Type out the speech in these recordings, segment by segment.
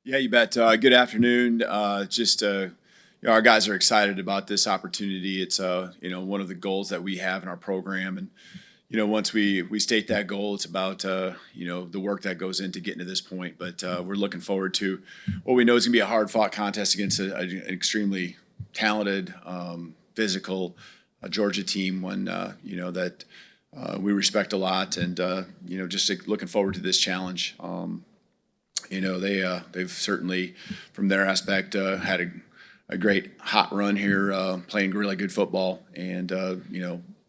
Yeah, you bet. Good afternoon. Our guys are excited about this opportunity. It's one of the goals that we have in our program, and once we state that goal, it's about the work that goes into getting to this point. But we're looking forward to what we know is going to be a hard-fought contest against an extremely talented, physical Georgia team. One that we respect a lot, and looking forward to this challenge. They've certainly, from their aspect, had a great hot run here, playing really good football, and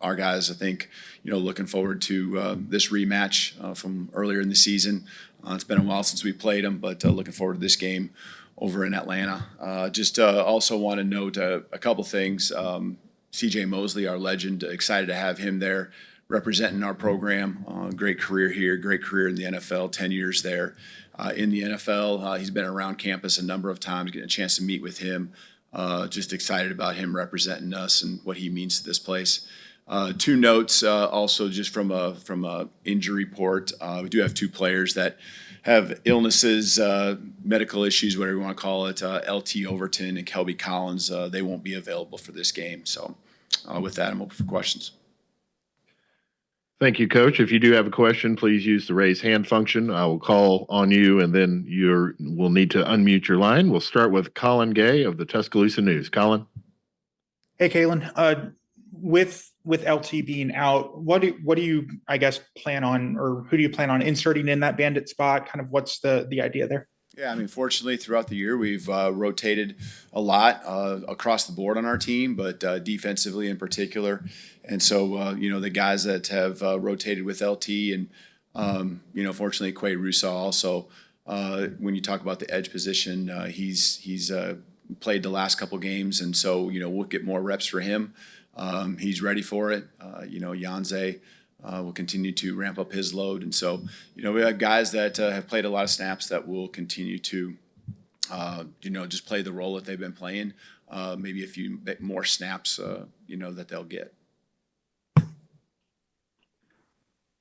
our guys, I think, looking forward to this rematch from earlier in the season. It's been a while since we played them, but looking forward to this game over in Atlanta. Also want to note a couple things. C.J. Mosley, our legend, excited to have him there representing our program. Great career here, great career in the NFL, 10 years there. In the NFL, he's been around campus a number of times, getting a chance to meet with him. Just excited about him representing us and what he means to this place. Two notes also just from a injury report. We do have two players that have illnesses, medical issues, whatever you want to call it. LT Overton and Kelby Collins, they won't be available for this game. So with that, I'm open for questions. Thank you, Coach. If you do have a question, please use the raise hand function. I will call on you, and then we'll need to unmute your line. We'll start with Colin Gay of the Tuscaloosa News. Colin? Hey, Kalen. With LT being out, what do you, I guess, plan on, or who do you plan on inserting in that bandit spot? Kind of what's the idea there? Yeah, fortunately, throughout the year, we've rotated a lot across the board on our team, but defensively in particular. And so, the guys that have rotated with LT and, fortunately, Quay Rusaw also, when you talk about the edge position, he's played the last couple games, and so, we'll get more reps for him. He's ready for it. Yanze will continue to ramp up his load. And so, we have guys that have played a lot of snaps that will continue to, just play the role that they've been playing. Maybe a few more snaps, that they'll get.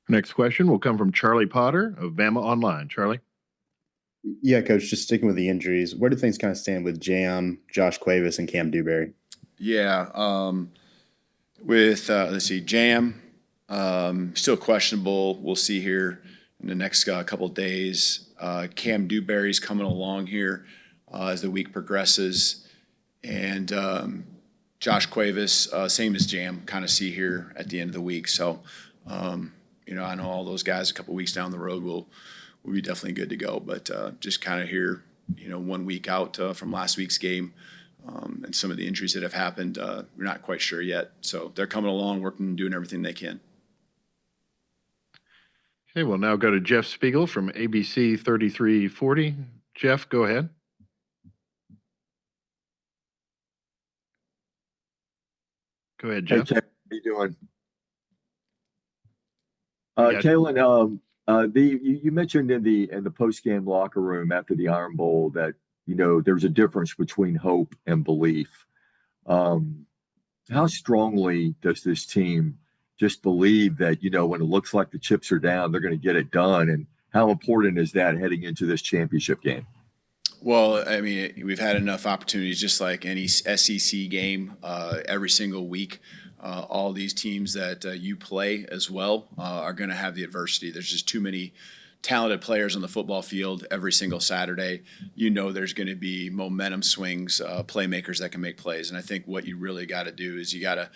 Next question will come from Charlie Potter of Bama Online. Charlie? Yeah, Coach, just sticking with the injuries, where do things kind of stand with Jam, Josh Cuevas, and Cam Dewberry? Yeah, let's see, Jam, still questionable. We'll see here in the next couple of days. Cam Dewberry's coming along here as the week progresses. And Josh Cuevas, same as Jam, kind of see here at the end of the week. So, I know all those guys a couple of weeks down the road will be definitely good to go. But just kind of here, 1 week out from last week's game. And some of the injuries that have happened, we're not quite sure yet. So they're coming along, working, doing everything they can. Okay, we'll now go to Jeff Spiegel from ABC 3340. Jeff, go ahead. Go ahead, Jeff. Hey, Jeff, how you doing? Yeah. Kalen, you mentioned in the post-game locker room after the Iron Bowl that there's a difference between hope and belief. How strongly does this team just believe that, when it looks like the chips are down, they're going to get it done? And how important is that heading into this championship game? Well, we've had enough opportunities, just like any SEC game, every single week. All these teams that you play as well are going to have the adversity. There's just too many talented players on the football field every single Saturday. There's going to be momentum swings, playmakers that can make plays. And I think what you really got to do is you got to,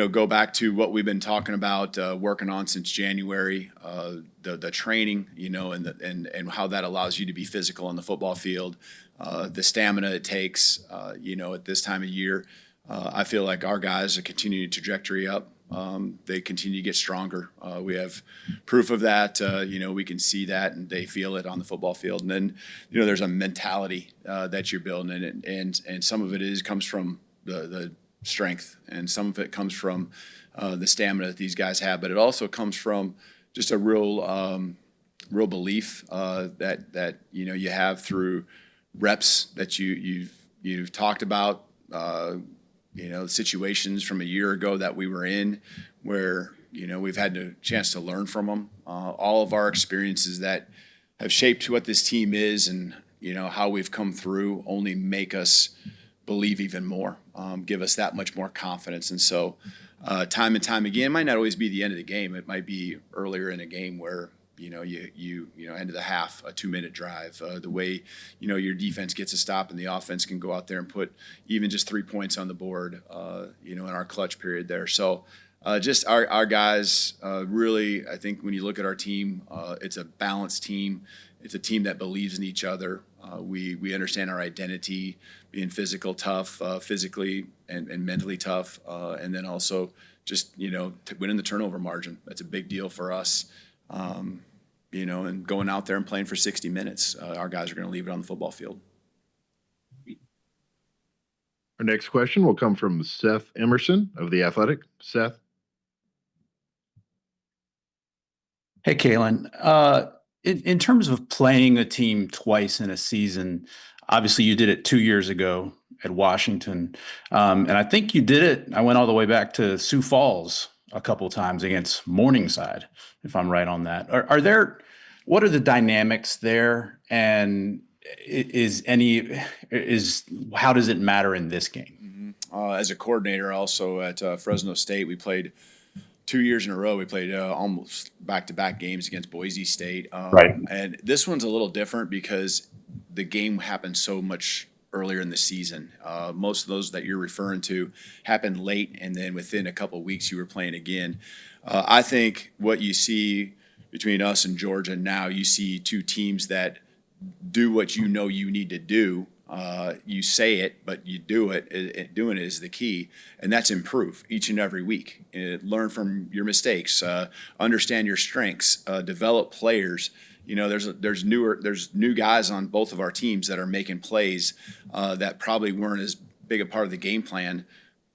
go back to what we've been talking about, working on since January, the training, and how that allows you to be physical on the football field, the stamina it takes, at this time of year. I feel like our guys are continuing trajectory up. They continue to get stronger. We have proof of that. We can see that, and they feel it on the football field. And then, there's a mentality that you're building, and some of it comes from the strength, and some of it comes from the stamina that these guys have. But it also comes from just a real belief that you have through reps that you've talked about. Situations from a year ago that we were in where, we've had a chance to learn from them. All of our experiences that have shaped what this team is and how we've come through only make us believe even more, give us that much more confidence. And so time and time again, it might not always be the end of the game. It might be earlier in a game where, you end of the half, a 2-minute drive, the way, your defense gets a stop and the offense can go out there and put even just 3 points on the board, in our clutch period there. So just our guys, really, I think when you look at our team, it's a balanced team. It's a team that believes in each other. We understand our identity, being physical tough, physically and mentally tough, and then also just winning the turnover margin. That's a big deal for us. And going out there and playing for 60 minutes, our guys are going to leave it on the football field. Our next question will come from Seth Emerson of The Athletic. Seth. Hey, Kalen. In terms of playing a team twice in a season, obviously you did it 2 years ago at Washington. And I think you did it. I went all the way back to Sioux Falls a couple of times against Morningside, if I'm right on that. What are the dynamics there? And how does it matter in this game? As a coordinator also at Fresno State, we played 2 years in a row. We played almost back-to-back games against Boise State. Right. And this one's a little different because the game happened so much earlier in the season. Most of those that you're referring to happened late, and then within a couple of weeks you were playing again. I think what you see between us and Georgia now, you see two teams that do what you need to do. You say it, but you do it. Doing it is the key, and that's improve each and every week. Learn from your mistakes. Understand your strengths. Develop players. There's new guys on both of our teams that are making plays that probably weren't as big a part of the game plan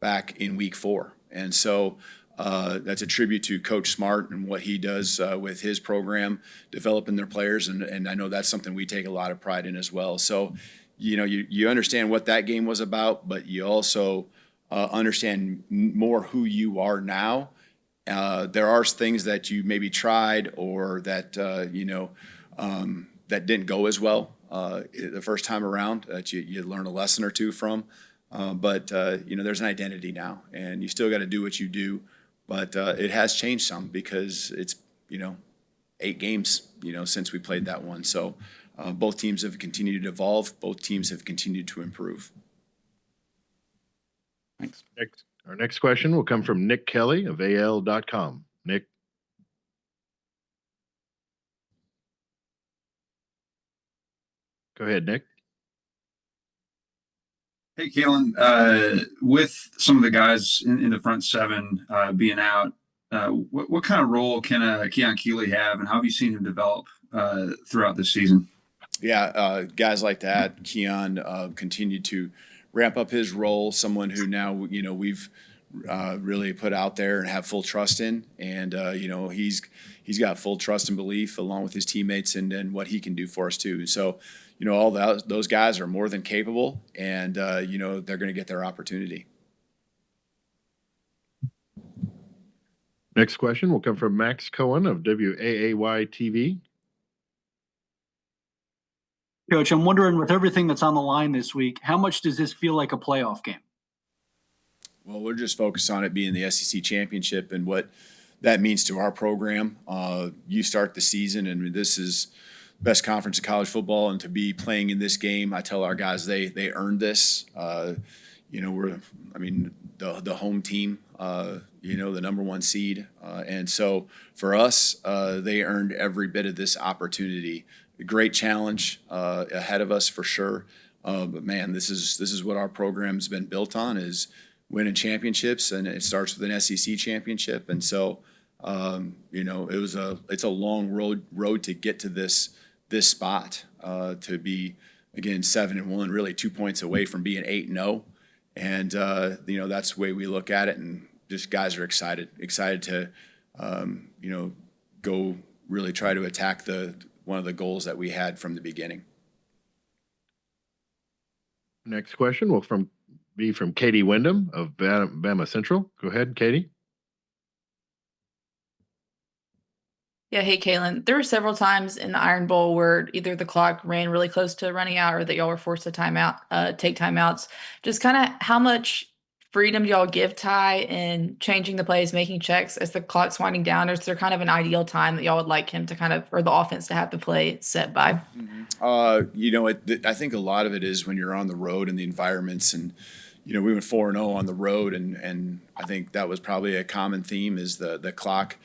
back in week 4, and so. That's a tribute to Coach Smart and what he does with his program, developing their players, and I know that's something we take a lot of pride in as well. So, you understand what that game was about, but you also understand more who you are now. There are things that you maybe tried or that that didn't go as well the first time around that you learn a lesson or two from. But there's an identity now, and you still got to do what you do. But it has changed some because it's 8 games since we played that one. So both teams have continued to evolve. Both teams have continued to improve. Thanks. Our next question will come from Nick Kelly of AL.com. Nick. Go ahead, Nick. Hey, Kalen, with some of the guys in the front seven being out, what kind of role can Keon Keeley have, and how have you seen him develop throughout this season? Yeah, guys like that, Keon continued to ramp up his role, someone who now, we've really put out there and have full trust in. And, he's got full trust and belief along with his teammates and what he can do for us too. So, all those guys are more than capable, and, they're going to get their opportunity. Next question will come from Max Cohen of WAAY TV. Coach, I'm wondering, with everything that's on the line this week, how much does this feel like a playoff game? Well, we're just focused on it being the SEC championship and what that means to our program. You start the season, and this is best conference in college football, and to be playing in this game, I tell our guys they earned this. We're the home team, the number 1 seed, and so for us, they earned every bit of this opportunity. A great challenge ahead of us for sure. But man, this is what our program's been built on, is winning championships, and it starts with an SEC championship. And so, it's a long road to get to this spot, to be again 7-1, really 2 points away from being 8-0. And that's the way we look at it, and just guys are excited to go really try to attack one of the goals that we had from the beginning. Next question will be from Katie Wyndham of Bama Central. Go ahead, Katie. Yeah, hey Kalen. There were several times in the Iron Bowl where either the clock ran really close to running out or that y'all were forced to take timeouts. Just kind of how much freedom do y'all give Ty in changing the plays, making checks as the clock's winding down? Or is there kind of an ideal time that y'all would like him to kind of, or the offense to have the play set by? I think a lot of it is when you're on the road and the environments, and we went 4-0 on the road, and I think that was probably a common theme is the clock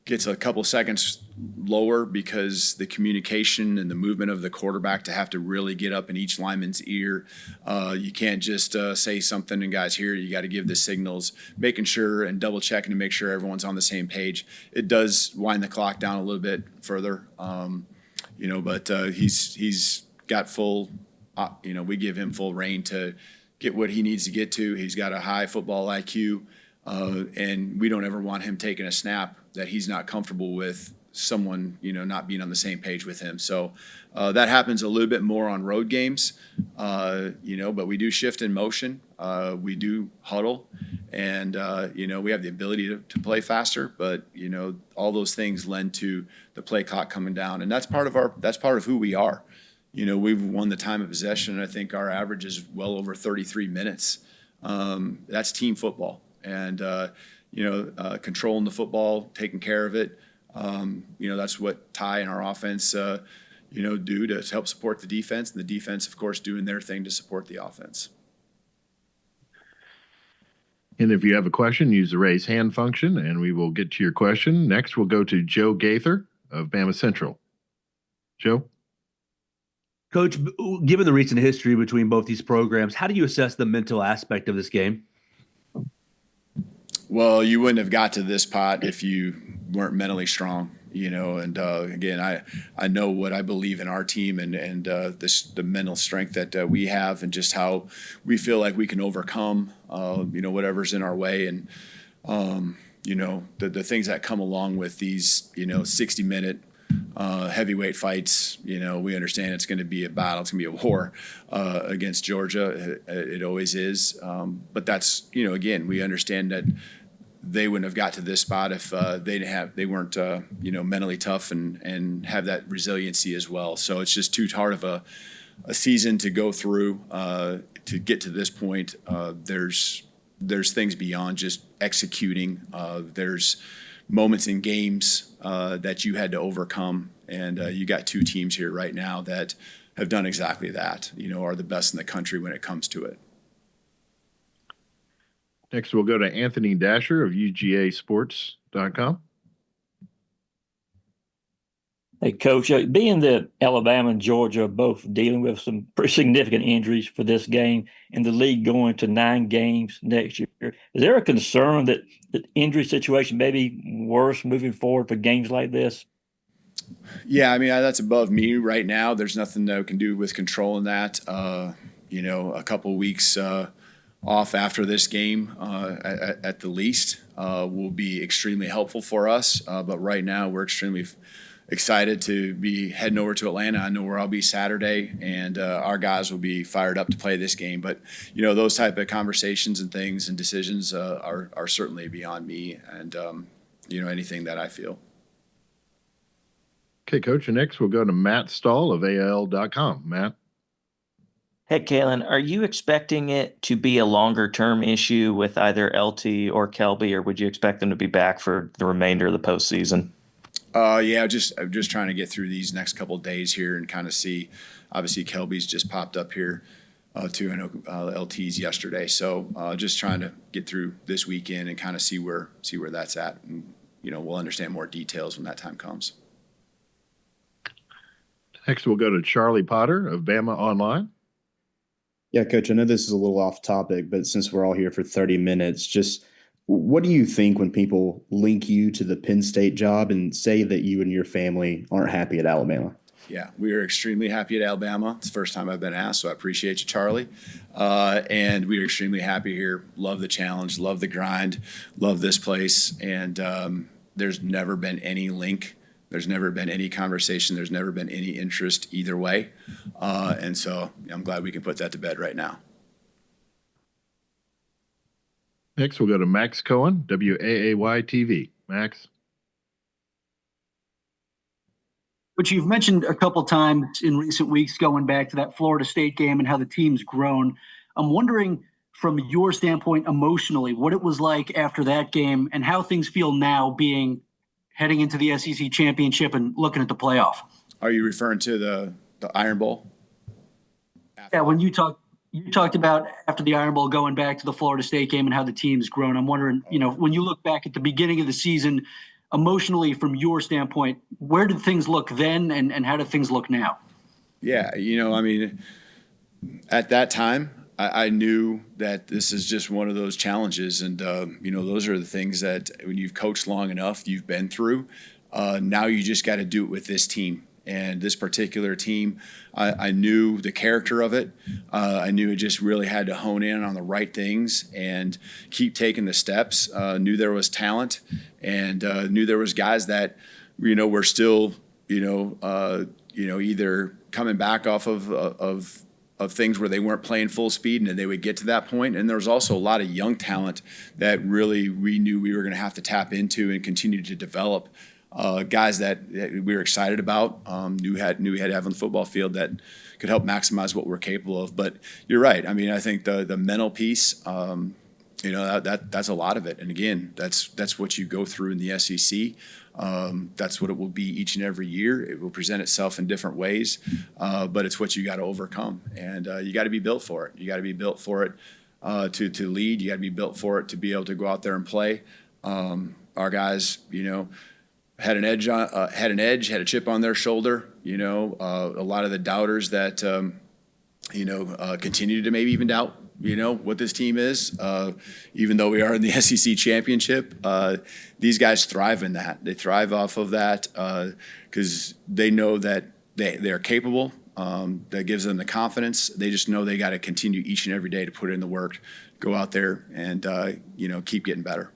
gets a couple seconds lower because the communication and the movement of the quarterback to have to really get up in each lineman's ear. You can't just say something and guys hear it. You got to give the signals, making sure and double checking to make sure everyone's on the same page. It does wind the clock down a little bit further, but he's got full, we give him full reign to get what he needs to get to. He's got a high football IQ. And we don't ever want him taking a snap that he's not comfortable with someone, not being on the same page with him. So that happens a little bit more on road games, but we do shift in motion. We do huddle, and, we have the ability to play faster, but, all those things lend to the play clock coming down. And that's part of who we are. We've won the time of possession, and I think our average is well over 33 minutes. That's team football. And, controlling the football, taking care of it. That's what Ty and our offense, do to help support the defense. And the defense, of course, doing their thing to support the offense. And if you have a question, use the raise hand function, and we will get to your question. Next, we'll go to Joe Gaither of Bama Central. Joe? Coach, given the recent history between both these programs, how do you assess the mental aspect of this game? Well, you wouldn't have got to this pot if you weren't mentally strong, and again, I know what I believe in our team and the mental strength that we have and just how we feel like we can overcome, whatever's in our way. And, the things that come along with these, 60-minute heavyweight fights, we understand it's going to be a battle. It's going to be a war against Georgia. It always is. But that's, again, we understand that they wouldn't have got to this spot if they weren't mentally tough and have that resiliency as well. So it's just too hard of a season to go through to get to this point. There's things beyond just executing. There's moments in games that you had to overcome, and you got two teams here right now that have done exactly that. Are the best in the country when it comes to it. Next, we'll go to Anthony Dasher of UGAsports.com. Hey, Coach, being that Alabama and Georgia are both dealing with some pretty significant injuries for this game and the league going to 9 games next year, is there a concern that the injury situation may be worse moving forward for games like this? Yeah, that's above me right now. There's nothing that I can do with controlling that. A couple weeks off after this game at the least will be extremely helpful for us. But right now we're extremely excited to be heading over to Atlanta. I know where I'll be Saturday, and our guys will be fired up to play this game. But, those type of conversations and things and decisions are certainly beyond me and, anything that I feel. Okay, Coach, and next we'll go to Matt Stahl of AL.com. Matt? Hey, Kalen, are you expecting it to be a longer-term issue with either LT or Kelby, or would you expect them to be back for the remainder of the postseason? I'm just trying to get through these next couple of days here and kind of see. Obviously, Kelby's just popped up here too. I know LT's yesterday, so just trying to get through this weekend and kind of see where that's at, and we'll understand more details when that time comes. Next, we'll go to Charlie Potter of Bama Online. Yeah, Coach, I know this is a little off topic, but since we're all here for 30 minutes, just what do you think when people link you to the Penn State job and say that you and your family aren't happy at Alabama? Yeah, we are extremely happy at Alabama. It's the first time I've been asked, so I appreciate you, Charlie. And we are extremely happy here. Love the challenge, love the grind, love this place. And there's never been any link. There's never been any conversation. There's never been any interest either way. And so I'm glad we can put that to bed right now. Next, we'll go to Max Cohen, WAAY TV. Max? But you've mentioned a couple times in recent weeks going back to that Florida State game and how the team's grown. I'm wondering, from your standpoint, emotionally, what it was like after that game and how things feel now heading into the SEC championship and looking at the playoff. Are you referring to the Iron Bowl? Yeah, when you talked about after the Iron Bowl going back to the Florida State game and how the team's grown. I'm wondering, when you look back at the beginning of the season, emotionally, from your standpoint, where did things look then and how do things look now? Yeah, at that time, I knew that this is just one of those challenges. And, those are the things that when you've coached long enough, you've been through. Now you just got to do it with this team. And this particular team, I knew the character of it. I knew it just really had to hone in on the right things and keep taking the steps. Knew there was talent and knew there was guys that, were still, either coming back off of things where they weren't playing full speed and they would get to that point. And there was also a lot of young talent that really we knew we were going to have to tap into and continue to develop. Guys that we were excited about, knew we had to have on the football field that could help maximize what we're capable of. But you're right. I mean, I think the mental piece, that's a lot of it. And again, that's what you go through in the SEC. That's what it will be each and every year. It will present itself in different ways, but it's what you got to overcome, and you got to be built for it. You got to be built for it to lead. You got to be built for it to be able to go out there and play. Our guys, had an edge, had a chip on their shoulder. A lot of the doubters that continue to maybe even doubt what this team is, even though we are in the SEC championship. These guys thrive in that. They thrive off of that because they know that they're capable. That gives them the confidence. They just know they got to continue each and every day to put in the work, go out there and keep getting better.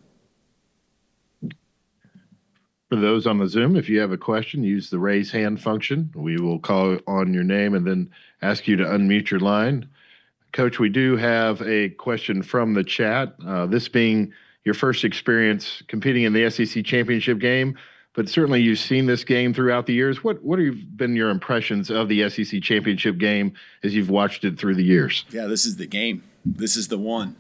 For those on the Zoom, if you have a question, use the raise hand function. We will call on your name and then ask you to unmute your line. Coach, we do have a question from the chat. This being your first experience competing in the SEC championship game, but certainly you've seen this game throughout the years. What have been your impressions of the SEC championship game as you've watched it through the years? Yeah, this is the game. This is the one.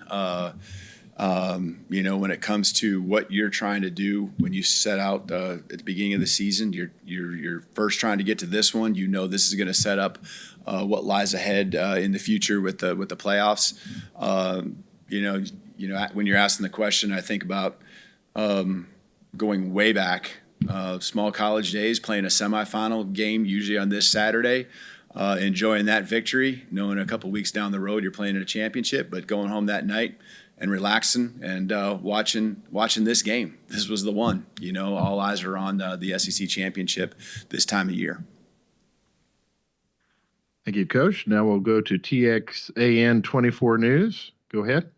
When it comes to what you're trying to do when you set out at the beginning of the season, you're first trying to get to this one. This is going to set up what lies ahead in the future with the playoffs. When you're asking the question, I think about going way back, small college days, playing a semifinal game usually on this Saturday. Enjoying that victory, knowing a couple weeks down the road you're playing in a championship, but going home that night and relaxing and watching this game. This was the one. All eyes are on the SEC championship this time of year. Thank you, Coach. Now we'll go to TXAN 24 News. Go ahead.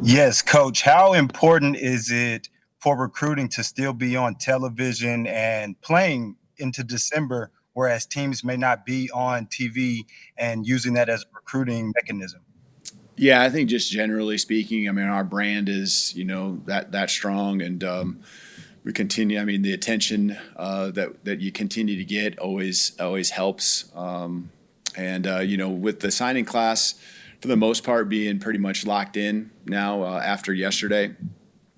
Yes, Coach. How important is it for recruiting to still be on television and playing into December, whereas teams may not be on TV, and using that as a recruiting mechanism? Yeah, I think just generally speaking, I mean, our brand is, that strong, and we continue. I mean, the attention that you continue to get always helps. With the signing class, for the most part, being pretty much locked in now after yesterday,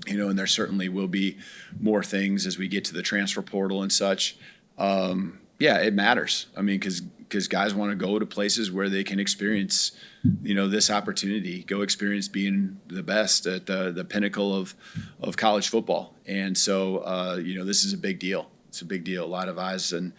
and there certainly will be more things as we get to the transfer portal and such. It matters. I mean, because guys want to go to places where they can experience, this opportunity, go experience being the best at the pinnacle of college football. And so, this is a big deal. It's a big deal. A lot of eyes. And,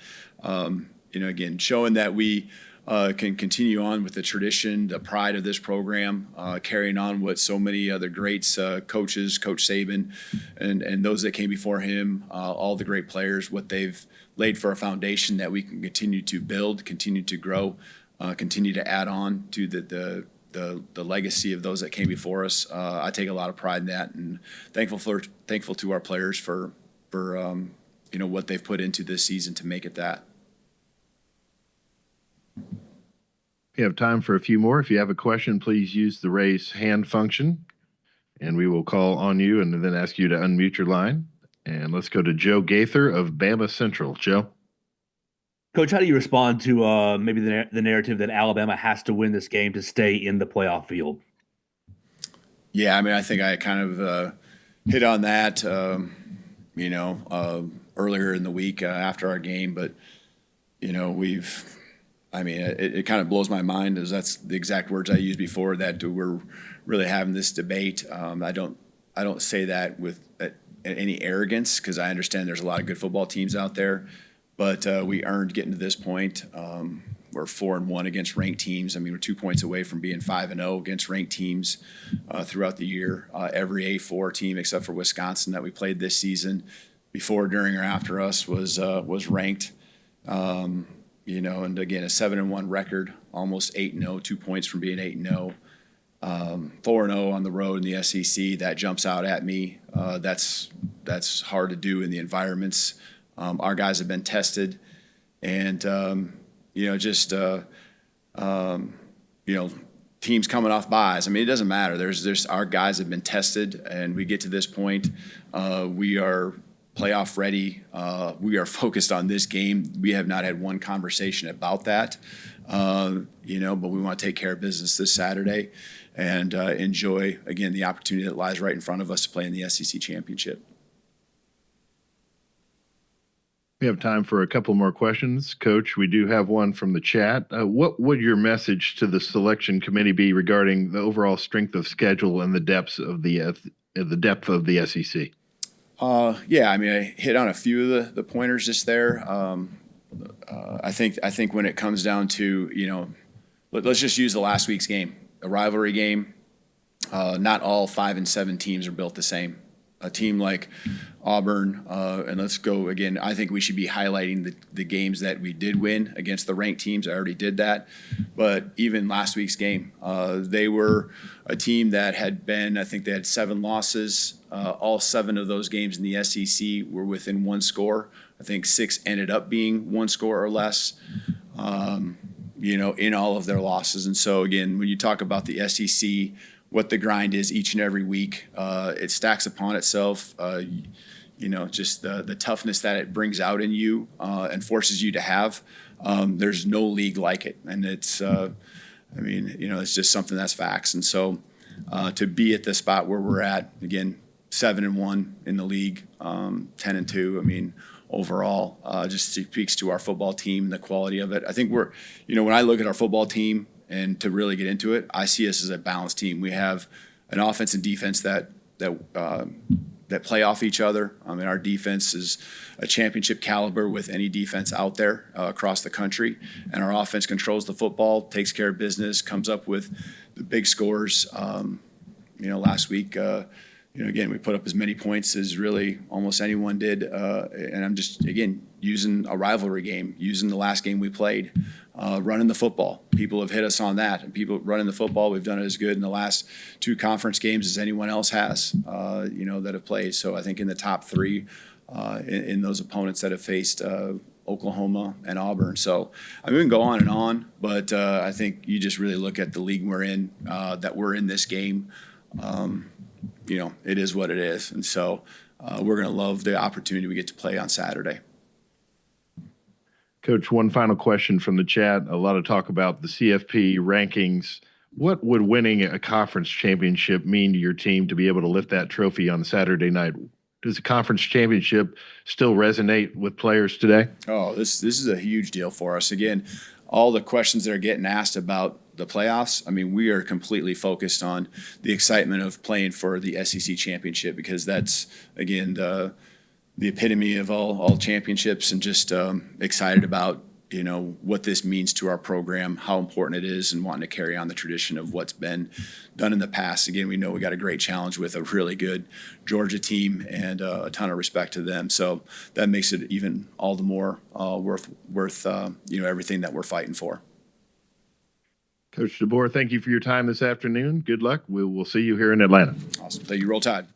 again, showing that we can continue on with the tradition, the pride of this program, carrying on what so many other greats, coaches, Coach Saban, and those that came before him, all the great players, what they've laid for a foundation that we can continue to build, continue to grow, continue to add on to the legacy of those that came before us. I take a lot of pride in that, and thankful to our players for what they've put into this season to make it that. We have time for a few more. If you have a question, please use the raise hand function, and we will call on you and then ask you to unmute your line. And let's go to Joe Gaither of Bama Central. Joe? Coach, how do you respond to maybe the narrative that Alabama has to win this game to stay in the playoff field? Yeah, I mean, I think I kind of hit on that, earlier in the week after our game. But, it kind of blows my mind, as that's the exact words I used before, that we're really having this debate. I don't say that with any arrogance, because I understand there's a lot of good football teams out there. But we earned getting to this point. We're 4-1 against ranked teams. I mean, we're 2 points away from being 5-0 against ranked teams throughout the year. Every A4 team except for Wisconsin that we played this season, before, during, or after us, was ranked. And again, a 7-1 record, almost 8-0, 2 points from being 8-0. 4-0 on the road in the SEC. That jumps out at me. That's hard to do in the environments. Our guys have been tested, and teams coming off buys. I mean, it doesn't matter. There's our guys have been tested, and we get to this point. We are playoff ready. We are focused on this game. We have not had one conversation about that, but we want to take care of business this Saturday and enjoy, again, the opportunity that lies right in front of us to play in the SEC championship. We have time for a couple more questions. Coach, we do have one from the chat. What would your message to the selection committee be regarding the overall strength of schedule and the depth of the SEC? I hit on a few of the pointers just there. I think when it comes down to, let's just use the last week's game, a rivalry game. Not all 5 and 7 teams are built the same. A team like Auburn, and let's go again, I think we should be highlighting the games that we did win against the ranked teams. I already did that. But even last week's game, they were a team that had been, I think they had 7 losses. All 7 of those games in the SEC were within 1 score. I think 6 ended up being 1 score or less, in all of their losses. And so, again, when you talk about the SEC, what the grind is each and every week, it stacks upon itself. Just the toughness that it brings out in you and forces you to have. There's no league like it, and it's it's just something that's facts. And so to be at the spot where we're at, again, 7-1 in the league, 10-2. I mean, overall, just speaks to our football team, the quality of it. I think we're, when I look at our football team, and to really get into it, I see us as a balanced team. We have an offense and defense that play off each other. I mean, our defense is a championship caliber with any defense out there across the country, and our offense controls the football, takes care of business, comes up with the big scores. Last week, again, we put up as many points as really almost anyone did, and I'm just, again, using a rivalry game, using the last game we played. Running the football. People have hit us on that. And people running the football, we've done it as good in the last 2 conference games as anyone else has, that have played. So I think in the top 3 in those opponents that have faced Oklahoma and Auburn. So we can go on and on, but I think you just really look at the league we're in, that we're in this game. It is what it is. And so we're going to love the opportunity we get to play on Saturday. Coach, one final question from the chat. A lot of talk about the CFP rankings. What would winning a conference championship mean to your team to be able to lift that trophy on Saturday night? Does the conference championship still resonate with players today? Oh, this is a huge deal for us. Again, all the questions that are getting asked about the playoffs, we are completely focused on the excitement of playing for the SEC championship, because that's, again, the epitome of all championships, and just excited about, what this means to our program, how important it is, and wanting to carry on the tradition of what's been done in the past. Again, we know we got a great challenge with a really good Georgia team, and a ton of respect to them. So that makes it even all the more worth everything that we're fighting for. Coach DeBoer, thank you for your time this afternoon. Good luck. We'll see you here in Atlanta. Awesome. Thank you. Roll Tide.